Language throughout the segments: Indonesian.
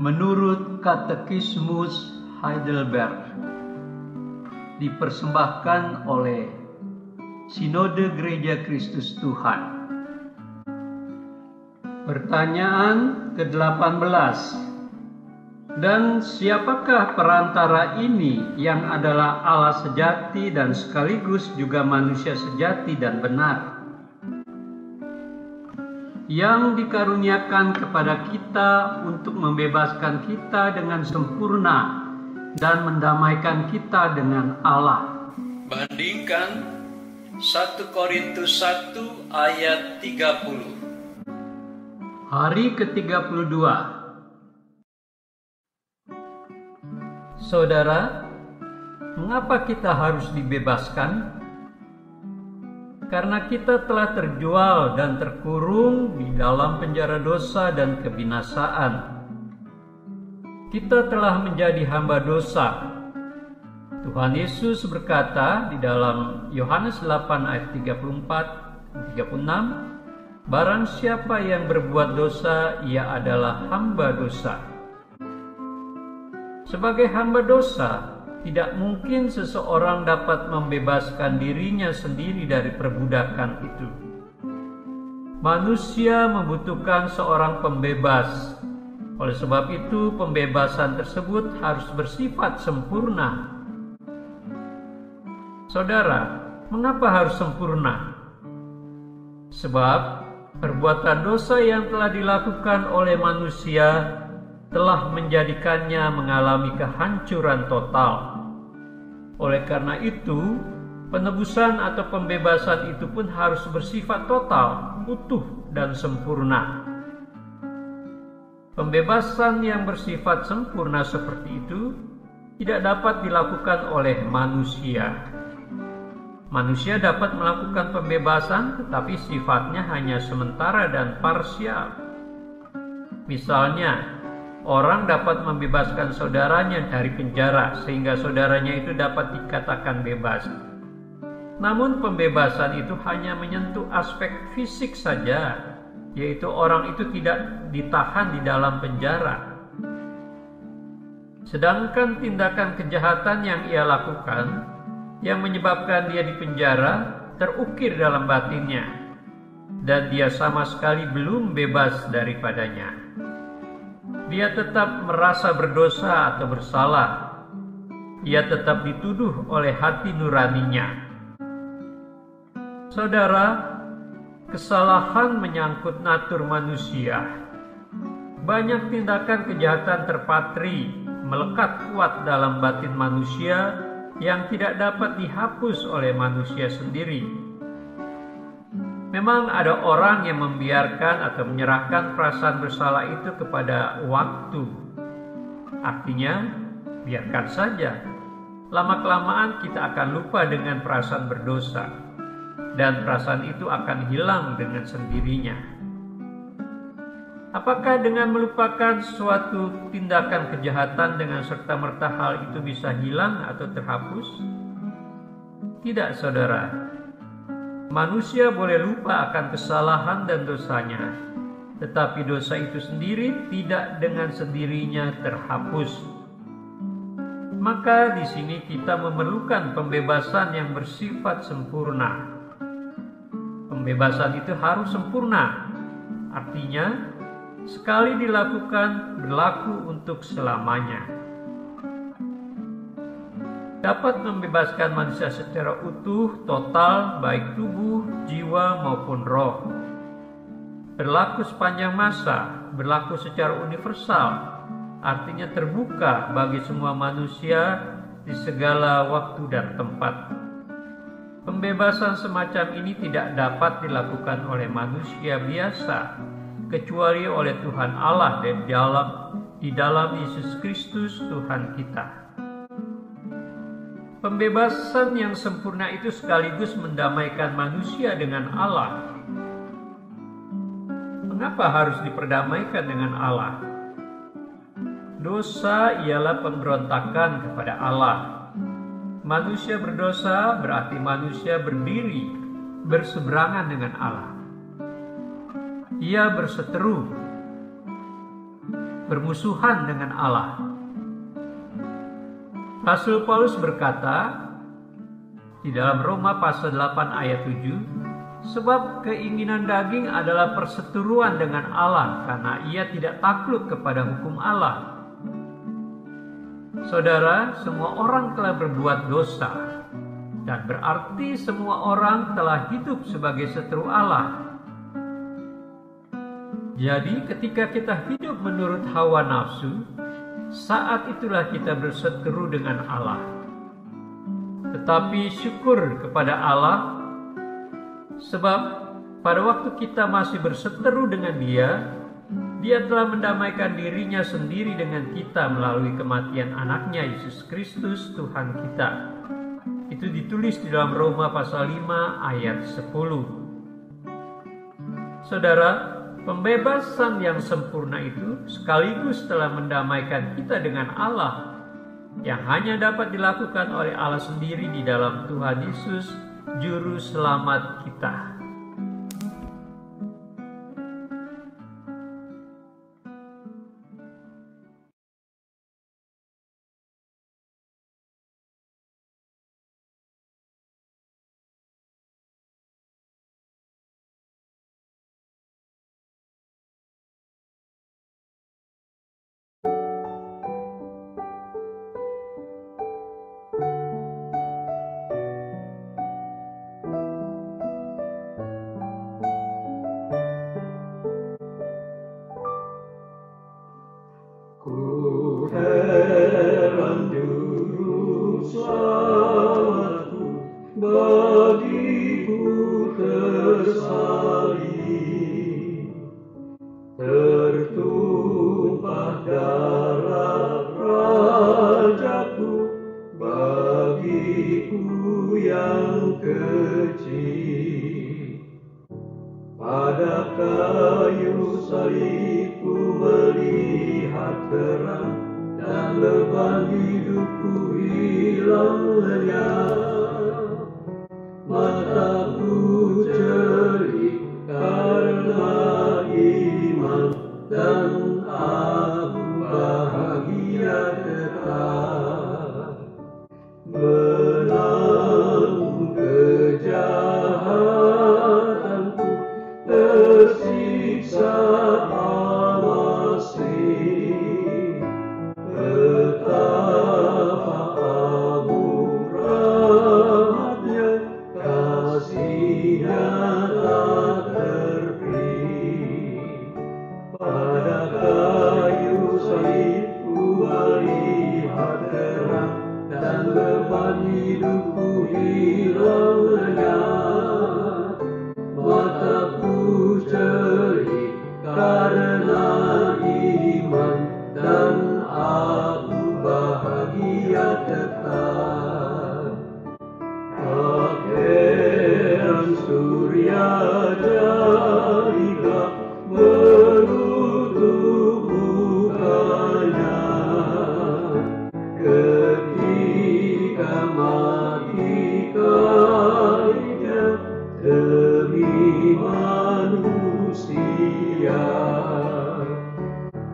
menurut Katekismus Heidelberg, dipersembahkan oleh Sinode Gereja Kristus Tuhan. Pertanyaan ke-18. Dan siapakah perantara ini yang adalah Allah sejati dan sekaligus juga manusia sejati dan benar, yang dikaruniakan kepada kita untuk membebaskan kita dengan sempurna dan mendamaikan kita dengan Allah? Bandingkan 1 Korintus 1 ayat 30. Hari ke-32. Saudara, mengapa kita harus dibebaskan? Karena kita telah terjual dan terkurung di dalam penjara dosa dan kebinasaan. Kita telah menjadi hamba dosa. Tuhan Yesus berkata di dalam Yohanes 8 ayat 34-36, barang siapa yang berbuat dosa, ia adalah hamba dosa. Sebagai hamba dosa, tidak mungkin seseorang dapat membebaskan dirinya sendiri dari perbudakan itu. Manusia membutuhkan seorang pembebas. Oleh sebab itu, pembebasan tersebut harus bersifat sempurna. Saudara, mengapa harus sempurna? Sebab perbuatan dosa yang telah dilakukan oleh manusia telah menjadikannya mengalami kehancuran total. Oleh karena itu, penebusan atau pembebasan itu pun harus bersifat total, utuh, dan sempurna. Pembebasan yang bersifat sempurna seperti itu tidak dapat dilakukan oleh manusia. Manusia dapat melakukan pembebasan, tetapi sifatnya hanya sementara dan parsial. Misalnya, orang dapat membebaskan saudaranya dari penjara sehingga saudaranya itu dapat dikatakan bebas. Namun pembebasan itu hanya menyentuh aspek fisik saja, yaitu orang itu tidak ditahan di dalam penjara. Sedangkan tindakan kejahatan yang ia lakukan, yang menyebabkan dia di penjara, terukir dalam batinnya, dan dia sama sekali belum bebas daripadanya. Dia tetap merasa berdosa atau bersalah. Ia tetap dituduh oleh hati nuraninya. Saudara, kesalahan menyangkut natur manusia. Banyak tindakan kejahatan terpatri, melekat kuat dalam batin manusia yang tidak dapat dihapus oleh manusia sendiri. Memang ada orang yang membiarkan atau menyerahkan perasaan bersalah itu kepada waktu. Artinya, biarkan saja. Lama-kelamaan kita akan lupa dengan perasaan berdosa, dan perasaan itu akan hilang dengan sendirinya. Apakah dengan melupakan suatu tindakan kejahatan dengan serta-merta hal itu bisa hilang atau terhapus? Tidak, saudara. Manusia boleh lupa akan kesalahan dan dosanya, tetapi dosa itu sendiri tidak dengan sendirinya terhapus. Maka di sini kita memerlukan pembebasan yang bersifat sempurna. Pembebasan itu harus sempurna, artinya sekali dilakukan berlaku untuk selamanya. Dapat membebaskan manusia secara utuh, total, baik tubuh, jiwa maupun roh. Berlaku sepanjang masa, berlaku secara universal, artinya terbuka bagi semua manusia di segala waktu dan tempat. Pembebasan semacam ini tidak dapat dilakukan oleh manusia biasa, kecuali oleh Tuhan Allah di dalam Yesus Kristus Tuhan kita. Pembebasan yang sempurna itu sekaligus mendamaikan manusia dengan Allah. Mengapa harus diperdamaikan dengan Allah? Dosa ialah pemberontakan kepada Allah. Manusia berdosa berarti manusia berdiri berseberangan dengan Allah. Ia berseteru. bermusuhan dengan Allah. Rasul Paulus berkata di dalam Roma pasal 8 ayat 7, sebab keinginan daging adalah perseteruan dengan Allah karena ia tidak takluk kepada hukum Allah. Saudara, semua orang telah berbuat dosa, dan berarti semua orang telah hidup sebagai seteru Allah. Jadi ketika kita hidup menurut hawa nafsu, saat itulah kita berseteru dengan Allah. Tetapi syukur kepada Allah, sebab pada waktu kita masih berseteru dengan Dia telah mendamaikan dirinya sendiri dengan kita melalui kematian anaknya Yesus Kristus Tuhan kita. Itu ditulis di dalam Roma pasal 5 ayat 10. Saudara, pembebasan yang sempurna itu sekaligus telah mendamaikan kita dengan Allah, yang hanya dapat dilakukan oleh Allah sendiri di dalam Tuhan Yesus, Juru Selamat kita. Heran juru selamatku, bagiku tersalib, tertumpah darah Rajaku, bagiku yang kecil. Pada kayu salibku melihat terang, dan beban hidupku hilang lenyap. Mataku jeli karena iman, dan aku bahagia tetap. Menanggung kejahatanku, tersiksa amasih. Betapa agung rahmatnya, kasihnya tak terperi. Pada kayu salibku melihat terang, dan beban hidupku hilang lenyap. Mataku jeli karena iman, dan aku bahagia tetap. Akhiran surya jadilah menutup mukanya, ketika mati kainnya demi manusia.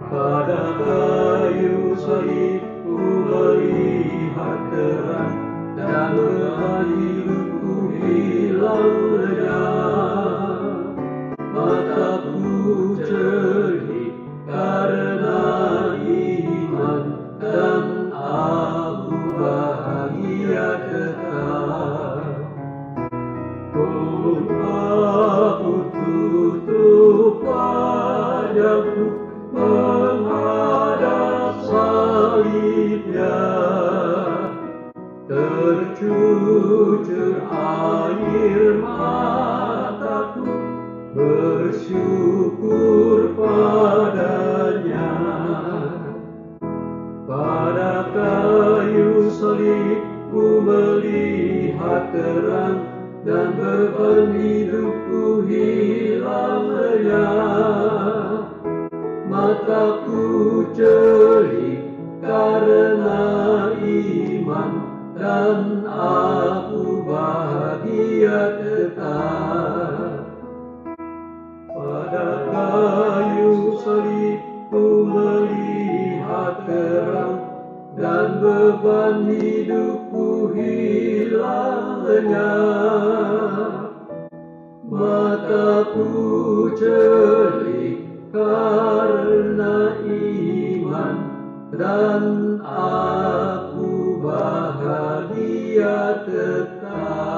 Pada kayu salibku melihat terang, dan beban hidupku hilang lenyap. Mataku jeli karena iman, dan aku bahagia tetap. Aku tutup wajahku menghadap salibnya, tercucur air mataku, bersyukur padanya. Pada kayu salibku melihat terang, dan beban hidupku hilang lenyap. Mataku jeli karena iman, dan aku bahagia tetap. Pada kayu salibku melihat beban hidupku hilang lenyap. Mataku cerdik karena iman, dan aku bahagia tetap.